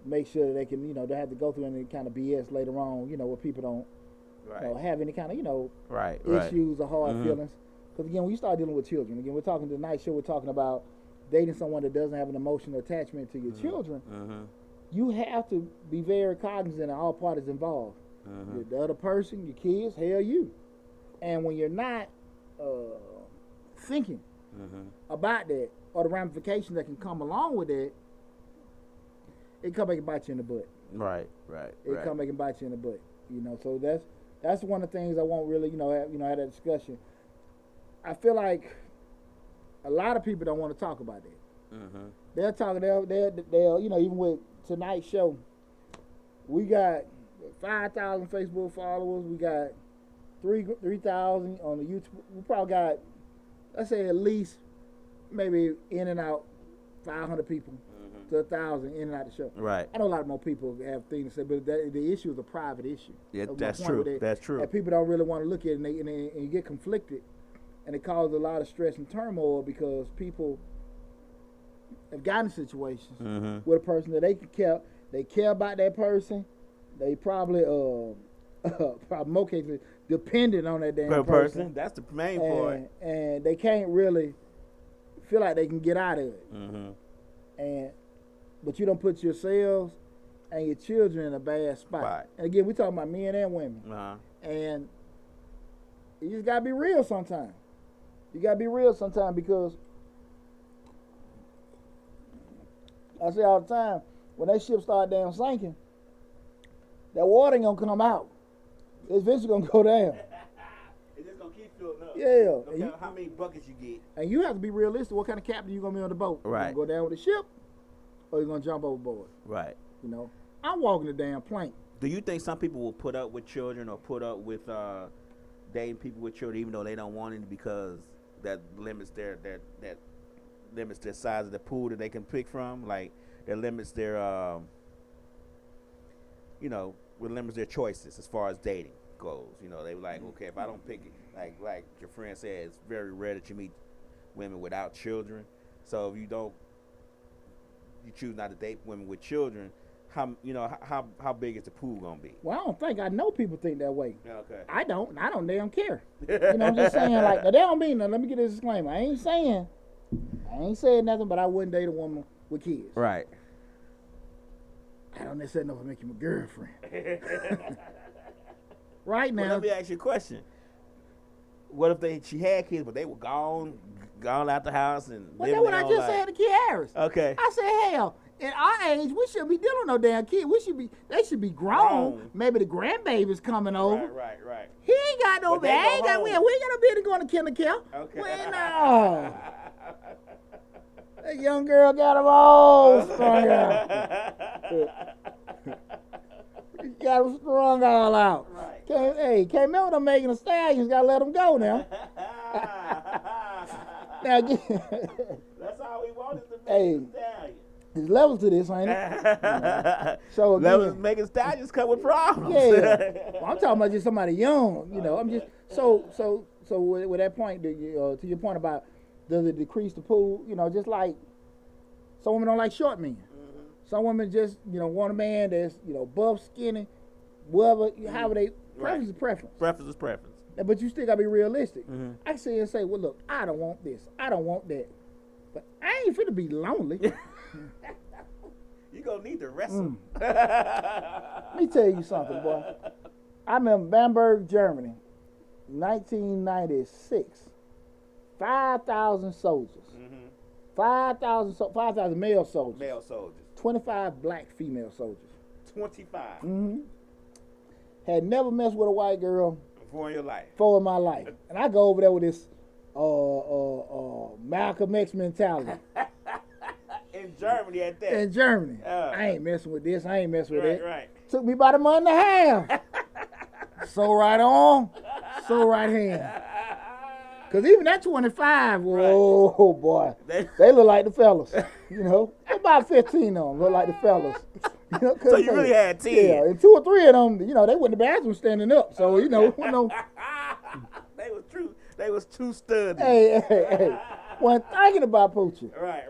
make sure that they can, they have to go through any kind of BS later on, where people don't have any kind of, issues or hard feelings. Because again, when you start dealing with children, again, we're talking tonight show, we're talking about dating someone that doesn't have an emotional attachment to your children. You have to be very cognizant of all parties involved. The other person, your kids, hell you. And when you're not thinking about that or the ramifications that can come along with that, it come back and bite you in the butt. Right. It come back and bite you in the butt. So that's one of the things I won't really, have that discussion. I feel like a lot of people don't want to talk about that. They'll talk. They'll even with tonight's show, we got 5,000 Facebook followers. We got 3,000 on the YouTube. We probably got, let's say, at least maybe in and out 500 people to 1,000 in and out the show. Right. I know a lot more people have things to say, but the issue is a private issue. Yeah, that's true. That's true. And people don't really want to look at it, and you get conflicted, and it causes a lot of stress and turmoil because people have gotten in situations with a person that they care about that person. They probably probably more cases dependent on that damn person. That's the main point. And they can't really feel like they can get out of it. But you don't put yourselves and your children in a bad spot. Right. And again, we're talking about men and women. And you just gotta be real sometimes. You gotta be real sometimes because I say all the time, when that ship start damn sinking, that water ain't gonna come out. It's eventually gonna go down. It's just gonna keep filling up. Yeah. No matter how many buckets you get. And you have to be realistic. What kind of captain you gonna be on the boat? Right. You gonna go down with the ship, or you gonna jump overboard? Right. I'm walking the damn plank. Do you think some people will put up with children or put up with dating people with children even though they don't want it because that limits their size of the pool that they can pick from? Like that limits their limits their choices as far as dating goes. They were like, okay, if I don't pick it, like your friend said, it's very rare that you meet women without children. So if you choose not to date women with children, how big is the pool gonna be? Well, I know people think that way. Okay. I don't damn care. I'm just saying, like, that don't mean nothing. Let me get this disclaimer. I ain't saying nothing, but I wouldn't date a woman with kids. Right. I don't necessarily know if I make you my girlfriend. Right now. Well, let me ask you a question. What if she had kids, but they were gone out the house and well, that's what I just said to Kiaris. Okay. I said, hell, in our age, we shouldn't be dealing with no damn kid. They should be grown. Maybe the grandbaby's coming over. Right. He ain't got no baby. We ain't got no baby going to kindergarten. Okay. Well, no. That young girl got them all strung out. Got them strung all out. Right. Can't remember them making a stallions. Got to let them go now. Now, again, that's all we want is to make a stallion. There's levels to this, ain't it? So again, levels making stallions come with problems. Yeah. Well, I'm talking about just somebody young. I'm just so with that point to your point about does it decrease the pool? Just like some women don't like short men. Some women just want a man that's buff, skinny, whatever. However they preference is preference. Preference is preference. But you still gotta be realistic. I can sit and say, well, look, I don't want this, I don't want that, but I ain't finna be lonely. You gonna need to wrestle. Let me tell you something, boy. I'm in Bamberg, Germany, 1996. 5,000 soldiers. 5,000 male soldiers. 25 black female soldiers. 25. Had never messed with a white girl before in your life. Before in my life. And I go over there with this Malcolm X mentality. In Germany at that. In Germany. I ain't messing with this. I ain't messing with that. Right. Took me about a month and a half. So right on, so right hand. Because even that 25, oh boy, they look like the fellas. About 15 of them look like the fellas. So you really had 10. Yeah, and 2 or 3 of them, they went to the bathroom standing up. So, They was too studied. Hey. Wasn't thinking about pooching. Right.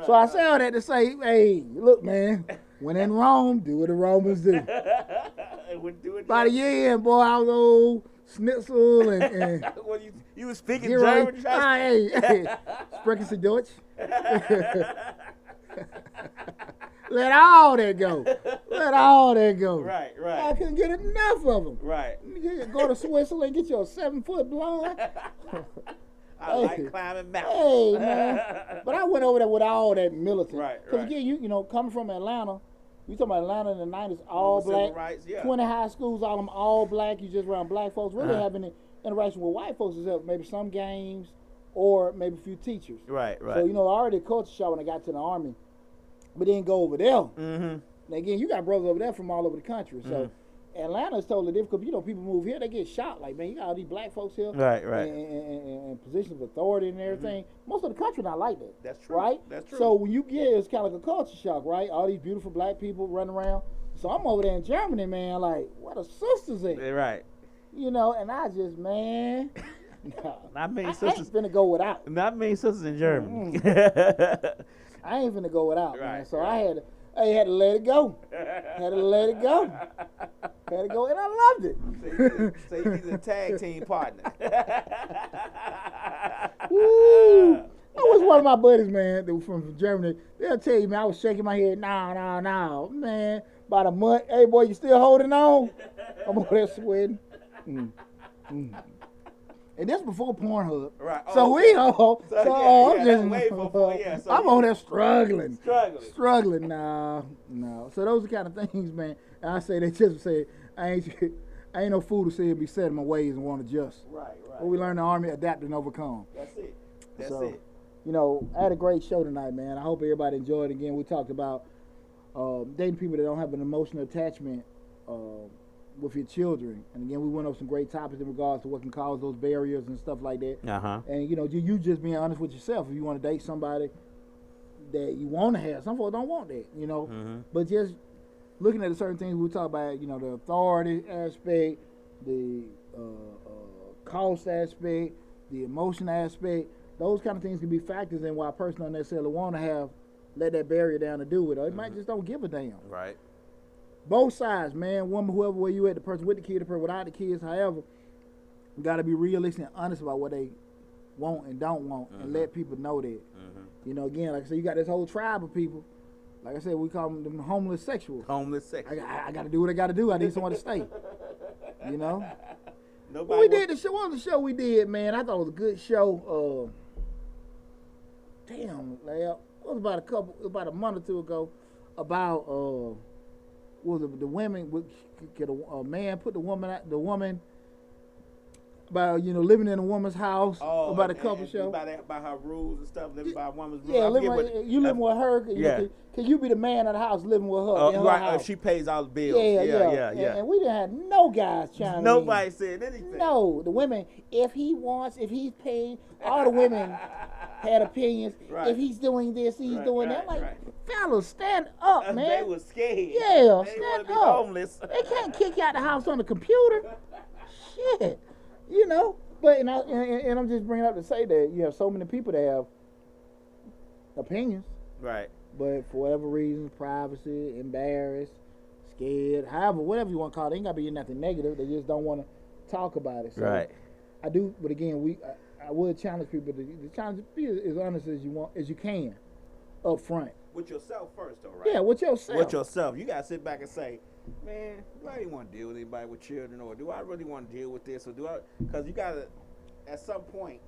So I say all that to say, hey, look, man, when in Rome, do what the Romans do. About a year in, boy, I was old schnitzel and well, you was speaking German. Hey, sprechen Sie Deutsch? Let all that go. Right. I couldn't get enough of them. Right. Go to Switzerland, get your 7-foot blonde. I like climbing mountains. Hey, man. But I went over there with all that militant. Right. Because again, coming from Atlanta, you talking about Atlanta in the 90s, all black. Rights, yeah. 20 high schools, all them all black. You just around black folks. Really having an interaction with white folks is maybe some games or maybe a few teachers. Right. So, I already culture shock when I got to the Army. But didn't go over there. Mm-hmm. Now, again, you got brothers over there from all over the country. So Atlanta is totally difficult. People move here, they get shot. Like, man, you got all these black folks here. Right. And positions of authority and everything. Most of the country not like that. That's true. Right? That's true. So when you get it's kind of like a culture shock, right? All these beautiful black people running around. So I'm over there in Germany, man, like, where the sisters at? Right. And I just, man. Not many sisters. I ain't finna go without. Not many sisters in Germany. I ain't finna go without, man. So I had to let it go. Had to let it go. Had to go, and I loved it. So you need a tag team partner. Woo! That was one of my buddies, man, that was from Germany. They'll tell you, man, I was shaking my head. No, man. About a month. Hey, boy, you still holding on? I'm over there sweating. And this before Pornhub. Right. So we all. I'm just way before. Yeah. So I'm on there struggling. Struggling. No. So those are the kind of things, man. And I say they just say I ain't no fool to say and be set in my ways and want to adjust. Right. But we learn in the Army, adapt and overcome. That's it. I had a great show tonight, man. I hope everybody enjoyed it. Again, we talked about dating people that don't have an emotional attachment with your children. And again, we went over some great topics in regards to what can cause those barriers and stuff like that. And you just being honest with yourself. If you want to date somebody that you want to have, some folks don't want that, But just looking at the certain things we talk about, the authority aspect, the cost aspect, the emotion aspect, those kind of things can be factors in why a person don't necessarily want to let that barrier down to do it. Or it might just don't give a damn. Right. Both sides, man, woman, whoever, where you at, the person with the kid, the person without the kids, however, you got to be realistic and honest about what they want and don't want and let people know that. Again, like I said, you got this whole tribe of people. Like I said, we call them homeless sexuals. I got to do what I got to do. I need somewhere to stay. But we did the show. What was the show we did, man? I thought it was a good show. It was about a month or two ago about was it the women? Could a man put the woman about living in a woman's house? About a couple show about her rules and stuff, living by a woman's rules. Yeah, living with her. Can you be the man of the house living with her? In her house? She pays all the bills. Yeah. And we didn't have no guys chiming in. Nobody said anything. No, the women. If he's paying, all the women had opinions. Right. If he's doing this, he's doing that. I'm like, fellas, stand up, man. They were scared. Yeah, they stand up. Homeless. They can't kick you out the house on the computer. Shit. But and I'm just bringing up to say that you have so many people that have opinions. Right. But for whatever reason, privacy, embarrassed, scared, however, whatever you want to call it, ain't got to be nothing negative. They just don't want to talk about it. So right. I do, but again, I would challenge people to challenge to be as honest as you can, up front. With yourself first, though, right? Yeah, with yourself. With yourself, you gotta sit back and say, man, do I even want to deal with anybody with children, or do I really want to deal with this, or do I? Because you gotta, at some point,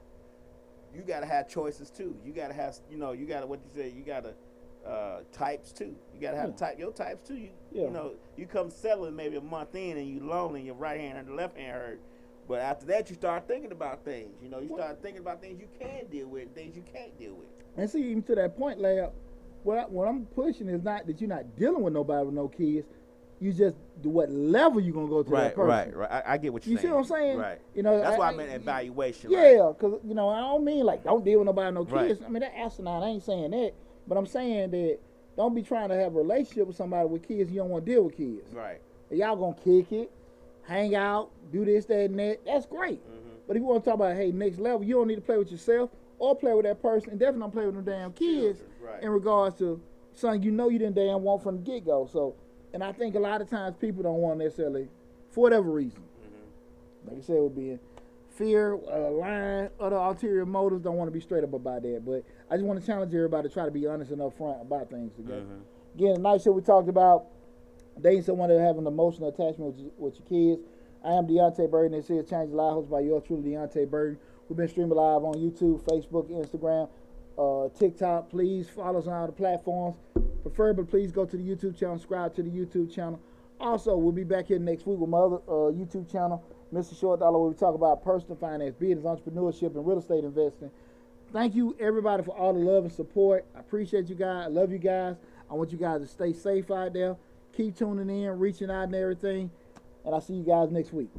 you gotta have choices too. You gotta have, you gotta what you say, you gotta. Types too. You gotta have your types too. You come settling maybe a month in and you lonely and your right hand and the left hand hurt. But after that you start thinking about things. You start thinking about things you can deal with, things you can't deal with. And see, even to that point, Layup, what I'm pushing is not that you're not dealing with nobody with no kids. You just do what level you gonna go to that person. Right. I get what you're saying. You see what I'm saying? Right. That's why I meant evaluation. Yeah, because I don't mean like don't deal with nobody with no kids. Right. I mean that asinine. I ain't saying that. But I'm saying that Don't be trying to have a relationship with somebody with kids. You don't want to deal with kids. Right. Y'all gonna kick it, hang out, do this, that, and that. That's great. But if you want to talk about, hey, next level, you don't need to play with yourself or play with that person, and definitely don't play with them damn kids. Right. In regards to something you know you didn't damn want from the get-go. So, and I think a lot of times people don't want necessarily, for whatever reason. Like I said, it would be fear, lying, other ulterior motives. Don't want to be straight up about that. But I just want to challenge everybody to try to be honest and upfront about things together. Again, tonight show we talked about dating someone that have an emotional attachment with your kids. I am Deonte Burden. This is Change the Life, hosted by yours truly, Deonte Burden. We've been streaming live on YouTube, Facebook, Instagram, TikTok. Please follow us on all the platforms. Preferably, please go to the YouTube channel, subscribe to the YouTube channel. Also, we'll be back here next week with my other YouTube channel, Mr. Short Dollar, where we talk about personal finance, business, entrepreneurship, and real estate investing. Thank you, everybody, for all the love and support. I appreciate you guys. I love you guys. I want you guys to stay safe out there. Keep tuning in, reaching out and everything. And I'll see you guys next week.